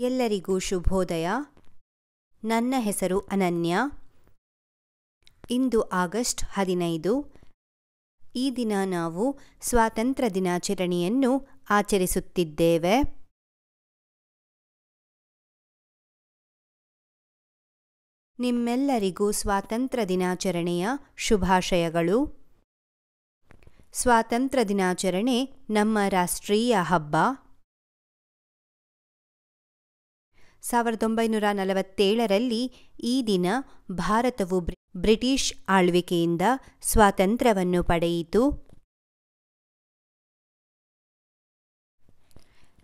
ಎಲ್ಲರಿಗೂ ಶುಭೋದಯ. ನನ್ನ ಹೆಸರು ಅನನ್ಯ. ಇಂದು ಆಗಸ್ಟ್ 15. ಈ ದಿನ ನಾವು ಸ್ವಾತಂತ್ರ್ಯ ದಿನಾಚರಣೆಯನ್ನು ಆಚರಿಸುತ್ತಿದ್ದೇವೆ. ನಿಮ್ಮೆಲ್ಲರಿಗೂ ಸ್ವಾತಂತ್ರ್ಯ ದಿನಾಚರಣೆಯ ಶುಭಾಶಯಗಳು. ಸ್ವಾತಂತ್ರ್ಯ ದಿನಾಚರಣೆ ನಮ್ಮ ರಾಷ್ಟ್ರೀಯ ಹಬ್ಬ. 1947ರಲ್ಲಿ ಈ ದಿನ ಭಾರತವು ಬ್ರಿಟಿಷ್ ಆಳ್ವಿಕೆಯಿಂದ ಸ್ವಾತಂತ್ರ್ಯವನ್ನು ಪಡೆಯಿತು.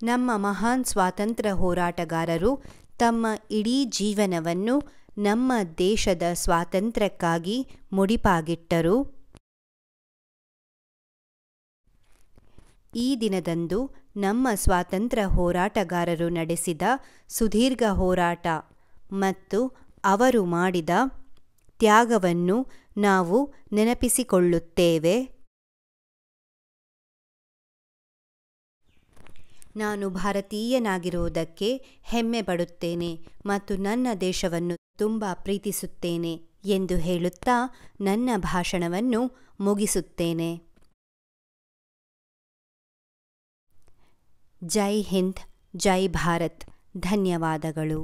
ನಮ್ಮ ಮಹಾನ್ ಸ್ವಾತಂತ್ರ್ಯ ಹೋರಾಟಗಾರರು ತಮ್ಮ ಇಡೀ ಜೀವನವನ್ನು ನಮ್ಮ ದೇಶದ ಸ್ವಾತಂತ್ರ್ಯಕ್ಕಾಗಿ ಮುಡಿಪಾಗಿಟ್ಟರು. ಈ ದಿನದಂದು ನಮ್ಮ ಸ್ವಾತಂತ್ರ್ಯ ಹೋರಾಟಗಾರರು ನಡೆಸಿದ ಸುದೀರ್ಘ ಹೋರಾಟ ಮತ್ತು ಅವರು ಮಾಡಿದ ತ್ಯಾಗವನ್ನು ನಾವು ನೆನಪಿಸಿಕೊಳ್ಳುತ್ತೇವೆ. ನಾನು ಭಾರತೀಯನಾಗಿರುವುದಕ್ಕೆ ಹೆಮ್ಮೆ ಪಡುತ್ತೇನೆ ಮತ್ತು ನನ್ನ ದೇಶವನ್ನು ತುಂಬ ಪ್ರೀತಿಸುತ್ತೇನೆ ಎಂದು ಹೇಳುತ್ತಾ ನನ್ನ ಭಾಷಣವನ್ನು ಮುಗಿಸುತ್ತೇನೆ. ಜೈ ಹಿಂದ್, ಜೈ ಭಾರತ್. ಧನ್ಯವಾದಗಳು.